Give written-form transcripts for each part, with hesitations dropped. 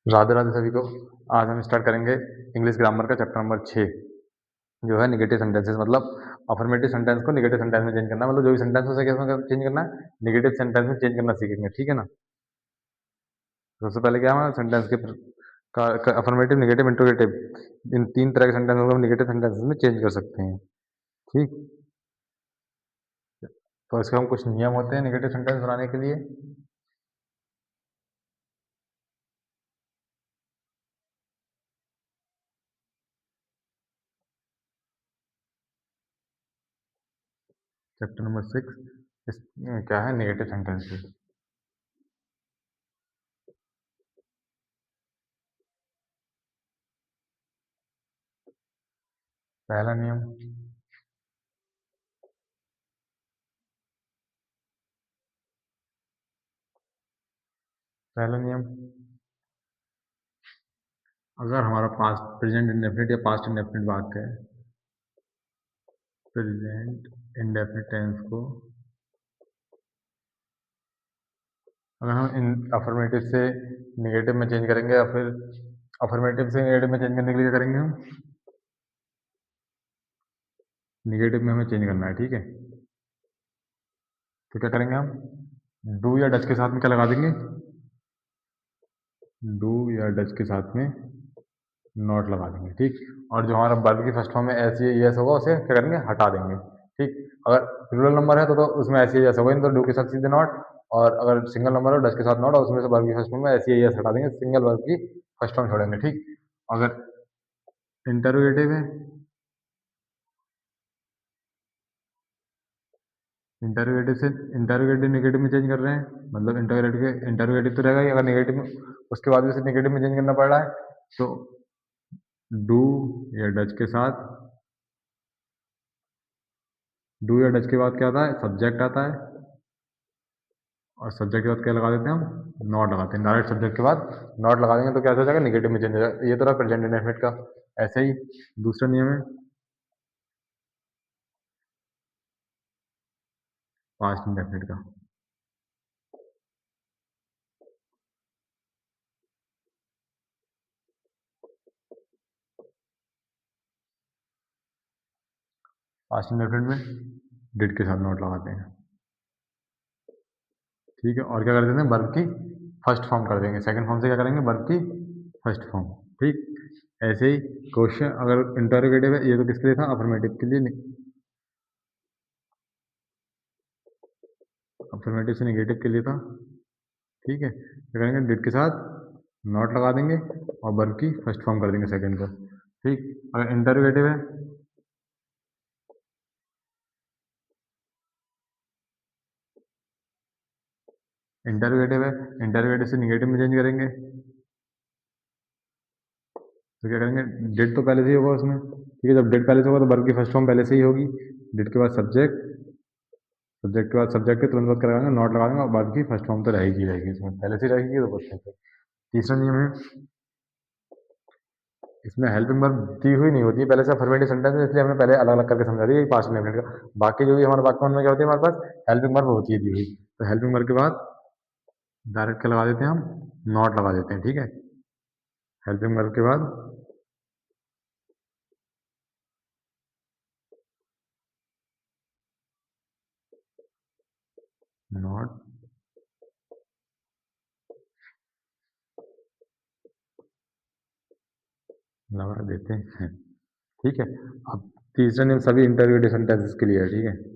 राधे राधे सभी को। आज हम स्टार्ट करेंगे इंग्लिश ग्रामर का चैप्टर नंबर 6, जो है नेगेटिव सेंटेंसेस। मतलब अफर्मेटिव सेंटेंस को नेगेटिव सेंटेंस में चेंज करना, मतलब जो भी सेंटेंस हो सके उसमें चेंज करना है, नेगेटिव सेंटेंस में चेंज करना सीखेंगे, ठीक है ना। तो सबसे पहले क्या है, सेंटेंस के अफर्मेटिव, नेगेटिव, इंट्रोगेटिव, इन तीन तरह के सेंटेंस को हम नेगेटिव सेंटेंसेस में चेंज कर सकते हैं, ठीक। तो इसके हम कुछ नियम होते हैं नेगेटिव सेंटेंस बनाने के लिए। चैप्टर नंबर 6 क्या है, नेगेटिव सेंटेंसेस। पहला नियम, पहला नियम, अगर हमारा पास्ट प्रेजेंट इंडेफिनिट या पास्ट इंडेफिनिट वाक्य है, प्रेजेंट इंडेफिनिट टेंस को अगर हम इन अफर्मेटिव से नेगेटिव में चेंज करेंगे, या फिर अफर्मेटिव से नेगेटिव में चेंज करने के लिए क्या करेंगे हम, नेगेटिव में हमें चेंज करना है, ठीक है। तो क्या करेंगे हम, डू या डच के साथ में क्या लगा देंगे, डू या डच के साथ में नॉट लगा देंगे, ठीक। और जो हमारा वर्ब की फर्स्ट फॉर्म में एस या यस होगा, उसे क्या करेंगे, हटा देंगे, ठीक। अगर प्लूरल नंबर है तो उसमें एस या यस होगा, तो डू के साथ सीधे नॉट। और अगर सिंगल नंबर है, डच के साथ नॉट, और उसमें से वर्ब की फर्स्ट फॉर्म में एस या यस हटा देंगे, सिंगल वर्ब की फर्स्ट फॉर्म छोड़ेंगे, ठीक। अगर इंटरोगेटिव है, इंटरोगेटिव से इंटरोगेटिव नेगेटिव में चेंज कर रहे हैं, मतलब इंटरोगेटिव तो रहेगा ही, अगर नेगेटिव में उसके बाद भी उसे नेगेटिव में चेंज करना पड़ रहा है, तो डू या डच के साथ, डू या डच के बाद क्या आता है, सब्जेक्ट आता है। और सब्जेक्ट के बाद क्या लगा देते हैं हम, नॉट लगाते हैं, डायरेक्ट सब्जेक्ट के बाद नॉट लगा देंगे, तो क्या हो जाएगा, नेगेटिव में चेंज हो जाएगा। ये तो रहा प्रेजेंट इंडेफिनिट का। ऐसे ही दूसरा नियम है पास्ट इंडेफिनिट का। पास्ट इंडेफिनिट में डिड के साथ नॉट लगाते हैं, ठीक है। और क्या कर देते हैं, वर्ब की फर्स्ट फॉर्म कर देंगे, सेकंड फॉर्म से क्या करेंगे, वर्ब की फर्स्ट फॉर्म, ठीक। ऐसे ही क्वेश्चन अगर इंटरोगेटिव है, ये तो किसके लिए था, अफर्मेटिव के लिए, अफर्मेटिव से नेगेटिव के लिए था, ठीक है। क्या करेंगे, डिड के साथ नॉट लगा देंगे और वर्ब की फर्स्ट फॉर्म कर देंगे सेकंड पर, ठीक। अगर इंटरोगेटिव है, इंटरोगेटिव है, इंटरोगेटिव से नेगेटिव में चेंज करेंगे, तो क्या करेंगे, डिड तो पहले से ही होगा उसमें, ठीक है। जब डिड पहले से होगा तो वर्ब की फर्स्ट फॉर्म पहले से ही होगी, डिड के बाद सब्जेक्ट, सब्जेक्ट के बाद सब्जेक्ट के तुरंत बाद क्या लगाएंगे, नॉट लगा देंगे, और वर्ब की फर्स्ट फॉर्म तो रहेगी रहेगी, इसमें पहले से रहेगी, तो बस नहीं। तीसरा नियम है, इसमें हेल्पिंग वर्ब दी हुई नहीं होती है पहले से, अफर्मेटिव सेंटेंस है, इसलिए हमने पहले अलग अलग करके समझा दिया पास्ट इंडेफिनिट का। बाकी जो भी हमारे वाक्य में क्या होती है, हमारे पास हेल्पिंग वर्ब होती है दी हुई, तो हेल्पिंग वर्ब के बाद डायरेक्ट क्या लगा देते हैं हम, नॉट लगा देते हैं, ठीक है। हेल्पिंग वर्ब के बाद नॉट लगा देते हैं, ठीक है। अब तीसरा नियम सभी इंटरव्यू सेंटेंसेस के लिए है, ठीक है।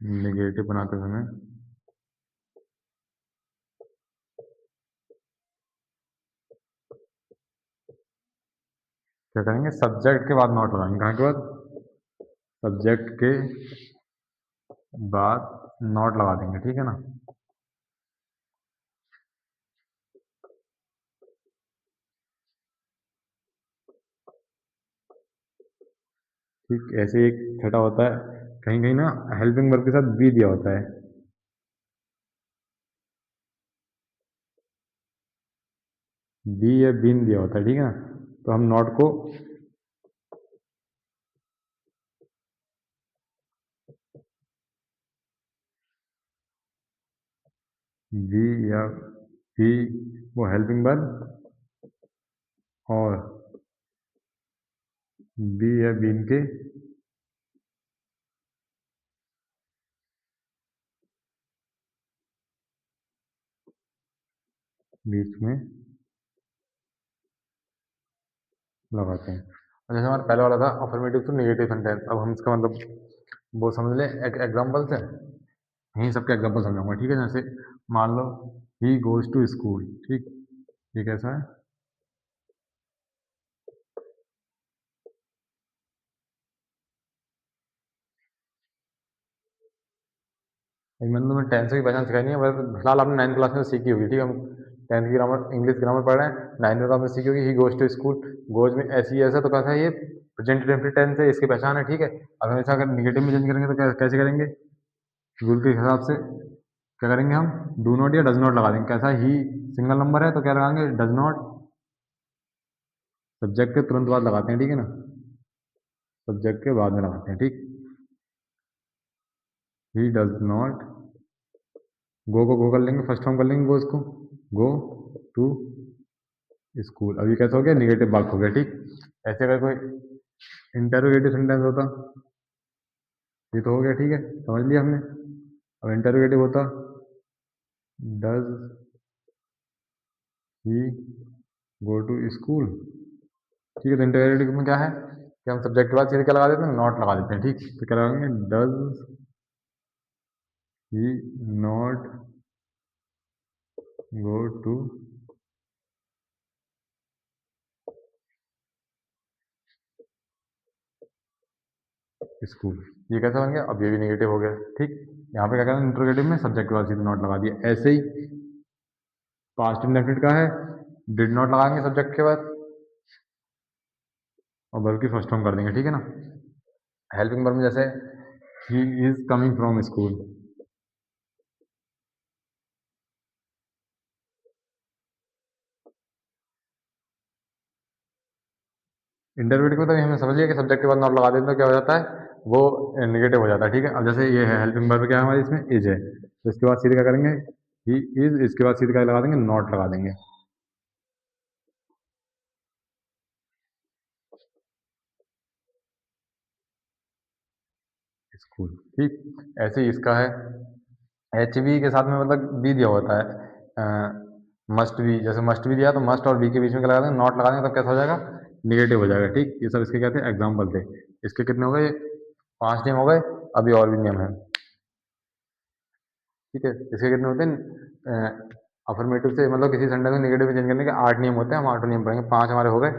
नेगेटिव बनाते समय क्या करेंगे, सब्जेक्ट के बाद नॉट लगाएंगे, कहाँ के बाद, सब्जेक्ट के बाद नॉट लगा देंगे, ठीक है ना। ठीक, ऐसे एक छठा होता है, कहीं कहीं ना हेल्पिंग वर्ब के साथ बी दिया होता है, बी या बीन दिया होता है, ठीक है ना। तो हम नॉट को बी या बी वो हेल्पिंग वर्ब और बी या बीन के बीच में लगाते हैं। और जैसे हमारा पहले वाला था अफर्मेटिव टू नेगेटिव सेंटेंस, अब हम इसका मतलब वो समझ लें एक एग्जाम्पल से, यही सबके एग्जाम्पल समझाऊंगा, ठीक है। जैसे मान लो ही गोज टू स्कूल, ठीक, ये कैसा है, मैंने तुम्हें टेंथ की पहचान सिखाई नहीं है, बस फिलहाल आपने नाइन्थ क्लास में सीखी होगी, ठीक है। हम टेंथ की ग्रामर इंग्लिश ग्रामर पढ़ रहे हैं, नाइन्थ में तो आपने सीखी होगी he goes to school, goes में ऐसी ऐसा, तो कैसा है ये प्रेजेंट इंडेफिनिट टेंस है, इसकी पहचान है, ठीक है। अब हमेशा अगर निगेटिव में चेंज करेंगे तो कैसे करेंगे, रूल के हिसाब से क्या करेंगे, हम डू नॉट या डज नॉट लगा देंगे। कैसा ही सिंगल नंबर है तो क्या लगाएंगे, डज नॉट, सब्जेक्ट के तुरंत बाद लगाते हैं, ठीक है ना, सब्जेक्ट के बाद में लगाते हैं, ठीक। ही डज नॉट, गो को गो कर लेंगे, फर्स्ट फॉर्म कर लेंगे गो, इसको गो टू स्कूल। अभी कैसा हो गया, निगेटिव वाक्य हो गया, ठीक। ऐसे अगर कोई इंटरोगेटिव सेंटेंस होता, ये तो हो गया, ठीक है, समझ लिया हमने। अब इंटरोगेटिव होता, does he go to school, ठीक है। तो इंटरोगेटिव में क्या है कि हम सब्जेक्ट के बाद सीधे क्या लगा देते हैं, नॉट लगा देते हैं, ठीक। तो क्या लगाएंगे, does he not go to school, ये कैसा बन गया, अब ये भी नेगेटिव हो गया, ठीक। यहाँ पे क्या करना, इंटरोगेटिव में सब्जेक्ट के बाद सीधे नॉट लगा दिया। ऐसे ही पास्ट इंडेफिनिट का है, डिड नॉट लगाएंगे सब्जेक्ट के बाद और बल्कि फर्स्ट फॉर्म कर देंगे, ठीक है ना। हेल्पिंग वर्ब में जैसे he is coming from school, intermediate में तो हमें समझ लिया कि सब्जेक्ट के बाद नॉट लगा देते हैं तो क्या हो जाता है, वो नेगेटिव हो जाता है, ठीक है। अब जैसे ये है हेल्पिंग वर्ब, क्या है हमारे इसमें इज है, तो इसके बाद सीधे क्या करेंगे, ही इज, इसके बाद सीधे क्या लगा देंगे, नॉट लगा देंगे, स्कूल, ठीक। ऐसे ही इसका है, एच बी के साथ में मतलब बी दिया होता है, मस्ट बी, जैसे मस्ट बी दिया तो मस्ट और बी के बीच में क्या लगा देंगे, नॉट लगा देंगे, तब कैसा हो जाएगा, निगेटिव हो जाएगा, ठीक। ये सब इसके कहते हैं एग्जाम्पल थे। इसके कितने हो गए, 5 नियम हो गए, अभी और भी नियम है, ठीक है। इसके कितने होते हैं, अफर्मेटिव से मतलब किसी सेंटेंस में निगेटिव चेंज करने के 8 नियम होते हैं, हम 8 नियम पढ़ेंगे, 5 हमारे हो गए,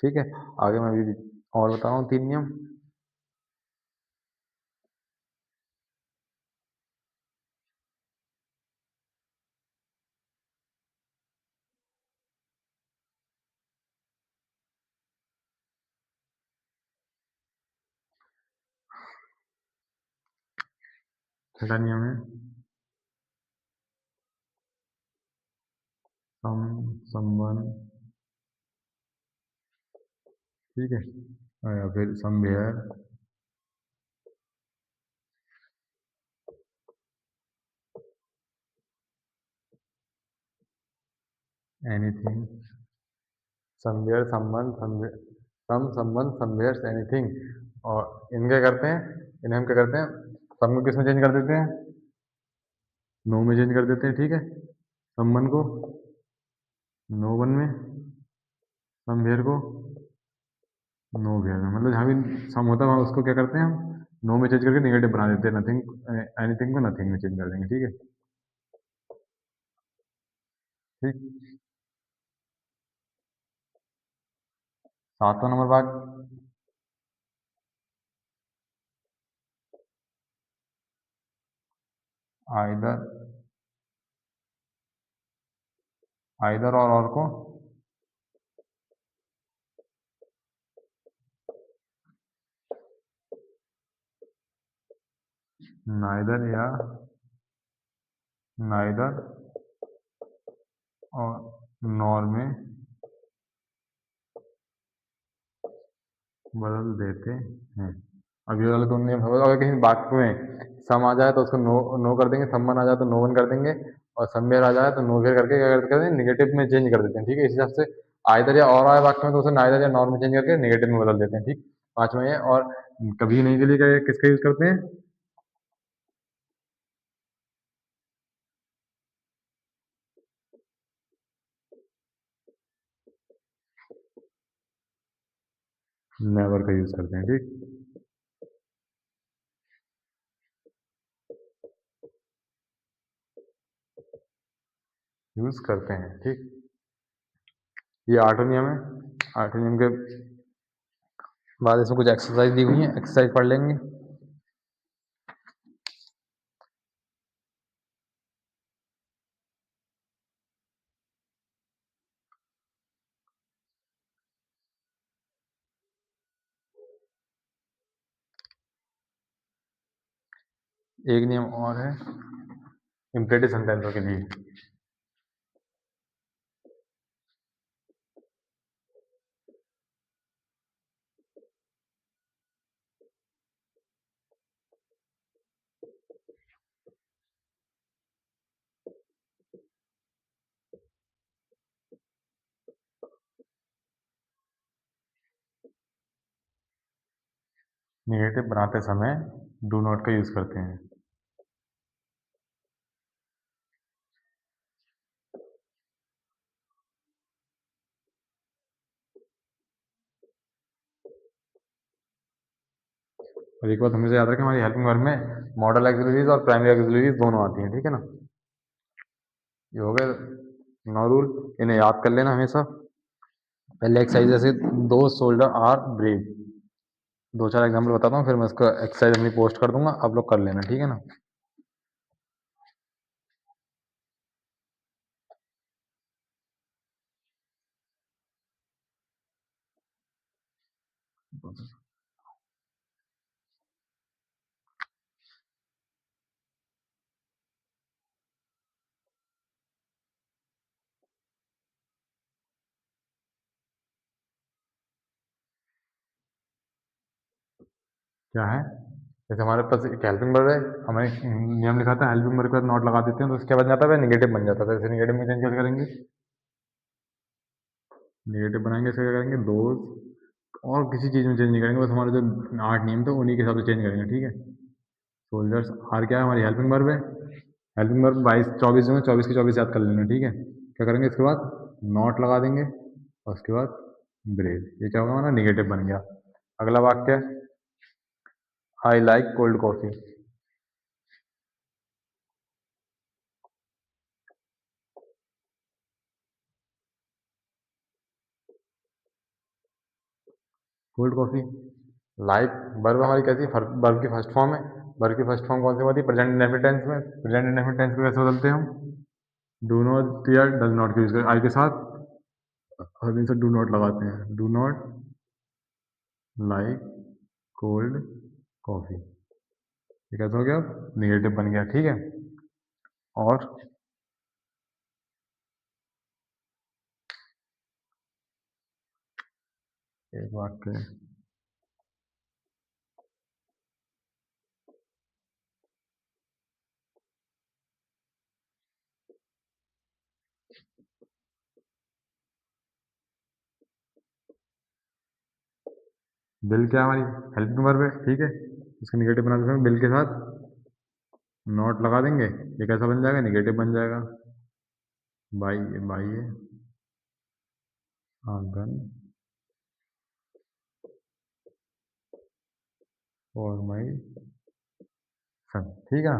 ठीक है। आगे मैं भी और बता रहा हूँ 3 नियम। छठा नियम है सम, समवन, ठीक है, या फिर somewhere anything, somewhere someone, some someone somewhere anything. और इनके करते हैं, इन्हें हम क्या करते हैं, सम को किस में चेंज कर देते हैं, नो में चेंज कर देते हैं, ठीक है। समवन को नो वन में, समवेयर को नो वेयर में, मतलब जहाँ भी सम होता है वहाँ उसको क्या करते हैं हम, नो में चेंज करके निगेटिव बना देते हैं, नथिंग, एनीथिंग को नथिंग में चेंज कर देंगे, ठीक है, ठीक। 7वां नंबर बात, आइदर, आइदर और को नाइदर या नाइदर और नॉर में बदल देते हैं। अब ये वाले 2 नियम समझ लो, अगर किसी वाक्य में सम आ जाए तो उसको नो नो कर देंगे, समवन आ जाए तो नोवन कर देंगे, और समवेर आ जाए तो नोवेर करके क्या करते हैं, नेगेटिव में चेंज कर देते हैं, ठीक है? इस हिसाब से आइदर या और आए वाक्य में तो उसे नाइदर या नॉर में चेंज करके नेगेटिव में बदल देते हैं, ठीक? 5वां ये। और कभी नहीं के लिए क्या किसका यूज़ करते हैं? नेवर का यूज़ करते हैं, ठीक? यूज़ करते हैं, ठीक? ये 8वां नियम है। 8वें नियम के बाद इसमें कुछ एक्सरसाइज दी हुई है, एक्सरसाइज पढ़ लेंगे। एक नियम और है इम्परेटिव सेंटेंसों के लिए। नेगेटिव बनाते समय डू नॉट का यूज़ करते हैं। और एक बात हमेशा याद रखें, हमारी हेल्पिंग वर्ब में मॉडल ऑक्सिलरीज और प्राइमरी ऑक्सिलरीज दोनों आती हैं, ठीक है ना? ये हो गए 9 रूल, इन्हें याद कर लेना हमेशा। पहले एक्सरसाइज जैसे दो सोल्डर आर ब्रेव, 2-4 एग्जाम्पल बताता हूँ, फिर मैं उसका एक्सरसाइज अपनी पोस्ट कर दूंगा, आप लोग कर लेना, ठीक है ना? क्या है? जैसे हमारे पास एक हेल्पिंग वर्ब है, हमें नियम लिखा था हेल्पिंग वर्ब के बाद नॉट लगा देते हैं तो उसके बन जाता है नेगेटिव बन जाता है। जैसे नेगेटिव में चेंज कैसे करेंगे? नेगेटिव बनाएंगे, इसका क्या करेंगे? दोज, और किसी चीज़ में चेंज नहीं करेंगे, बस हमारे जो 8 नियम थे उन्हीं के हिसाब से चेंज करेंगे, ठीक है? सोल्जर्स आर क्या है? हमारी हेल्पिंग वर्ब है। हेल्पिंग वर्ब 22-24 में 24 की 24 याद कर लेना, ठीक है? क्या करेंगे इसके बाद? नॉट लगा देंगे, और उसके बाद ब्रेव। ये क्या होगा? हमारा निगेटिव बन गया। अगला वाक्य, I like cold coffee. Cold coffee, like verb हमारी कैसी? वर्ब की फर्स्ट फॉर्म है। वर्ब की फर्स्ट फॉर्म कौन सी होती है? प्रेजेंट इंडेफिनिट टेंस में। प्रेजेंट इंडेफिनिट टेंस को कैसे बदलते हैं हम? डू नॉट या डज नॉट के यूज कर आई के साथ हमेशा डू नॉट लगाते हैं। Do not like cold coffee, ये कैसा हो गया? नेगेटिव बन गया, ठीक है? और एक वाक्य, बिल क्या हमारी हेल्पिंग वर्ब है, ठीक है? इसको नेगेटिव बनाते समय बिल के साथ नॉट लगा देंगे, ये कैसा बन जाएगा? नेगेटिव बन जाएगा। बाई, बाई आंगन और माई सन, ठीक है?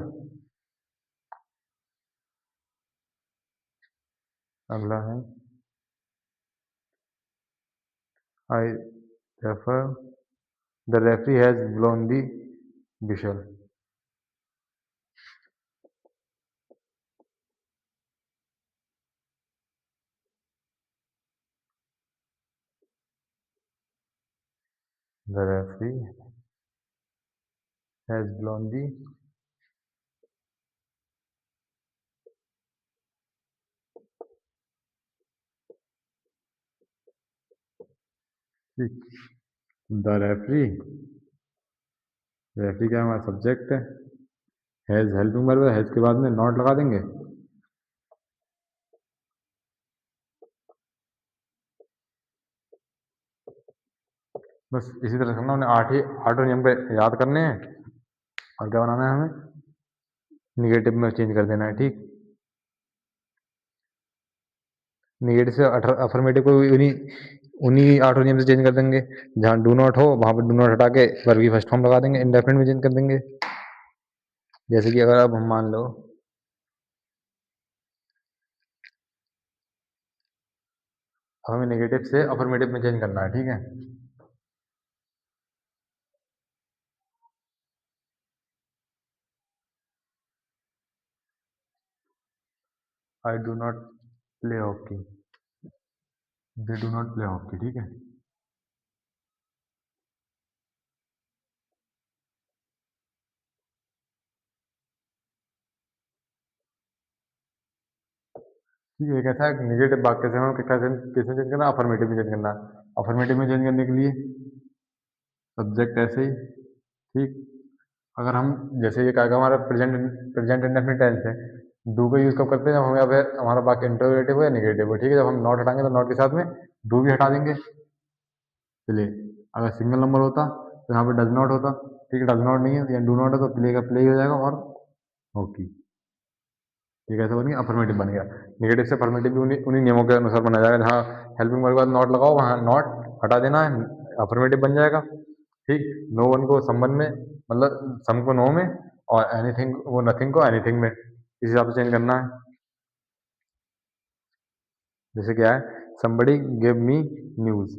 अगला है I refer the referee has blown the whistle. The referee has blown the, ठीक। द रेफरी, रेफरी क्या हमारा सब्जेक्ट है। हैज़ हेल्पिंग वर्ब है, हैज़ के बाद में नॉट लगा देंगे। बस इसी तरह करना, उन्हें आठों नियम पे याद करने हैं और क्या बनाना है हमें, निगेटिव में चेंज कर देना है। ठीक, निगेटिव से अफर्मेटिव को उन्हीं उन्हीं आठों नियम से चेंज कर देंगे। जहाँ डू नॉट हो वहाँ पर डू नॉट हटा के वर्ब की फर्स्ट फॉर्म लगा देंगे, इंडेफिनिट में चेंज कर देंगे। जैसे कि अगर अब हम मान लो हमें नेगेटिव से अफर्मेटिव में चेंज करना है। ठीक है, I do not play hockey, they do not play hockey. ठीक है, ठीक है, कैसा है निगेटिव वाक्य से हमें किसमें चेंज करना, अफर्मेटिव में चेंज करना है। अफर्मेटिव में चेंज करने के लिए सब्जेक्ट ऐसे ही। ठीक, अगर हम जैसे ये कहा हमारा प्रेजेंट प्रेजेंट इंडेफिनिट टेंस है, डू का यूज कब करते हैं, जब हमें अब हमारा वाक्य इंटरोगेटिव हो या नेगेटिव हो। ठीक है, जब हम नॉट हटाएंगे तो नॉट के साथ में डू भी हटा देंगे। प्ले, अगर सिंगल नंबर होता तो यहाँ पे डज नॉट होता। ठीक है, डज नॉट नहीं है या डू नॉट है तो प्ले का प्ले ही हो जाएगा और हॉकी। ये कैसे बन गया, अफर्मेटिव बन गया। नेगेटिव से अफर्मेटिव भी उन्हीं उन्हीं नियमों के अनुसार बना जाएगा, जहाँ हेल्पिंग वर्ब के बाद नॉट लगाओ वहाँ नॉट हटा देना है, अफर्मेटिव बन जाएगा। ठीक, नो वन को संबंध में, मतलब सम को नो में, और एनीथिंग वो नथिंग को एनीथिंग में, इस हिसाब से चेंज करना है। जैसे क्या है, somebody give me न्यूज।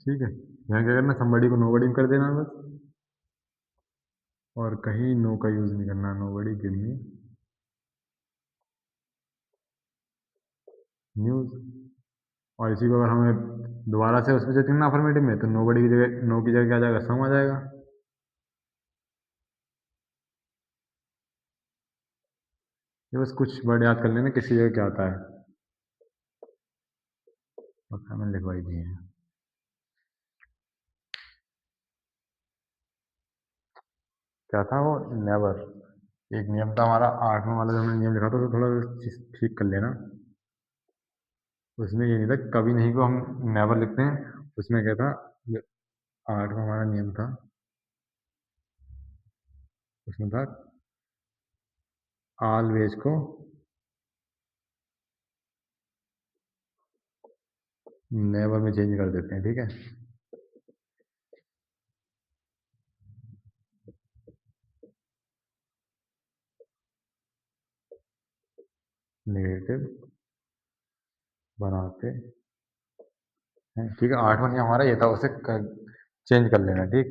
ठीक है, यहाँ क्या करना, somebody को nobody में कर देना है बस, और कहीं नो का यूज नहीं करना, nobody give me न्यूज। और इसी को अगर हमें दोबारा से उसमें चेंज करना अफर्मेटिव में, तो नोबडी की जगह, नो की जगह क्या आ जाएगा, सम आ जाएगा। ये बस कुछ वर्ड याद कर लेना किसी जगह क्या आता है, और मैंने लिखवाई दिए हैं। क्या था वो, नेवर। एक नियम था हमारा 8वां वाला, जो हमने नियम लिखा था तो थोड़ा ठीक कर लेना। उसमें ये नहीं था, कभी नहीं को हम नेवर लिखते हैं। उसमें क्या था, जो 8वां हमारा नियम था उसमें था ऑलवेज को नेवर में चेंज कर देते हैं। ठीक है, नेगेटिव बनाते हैं। ठीक है, 8वां नियम हमारा ये था, उसे चेंज कर लेना। ठीक,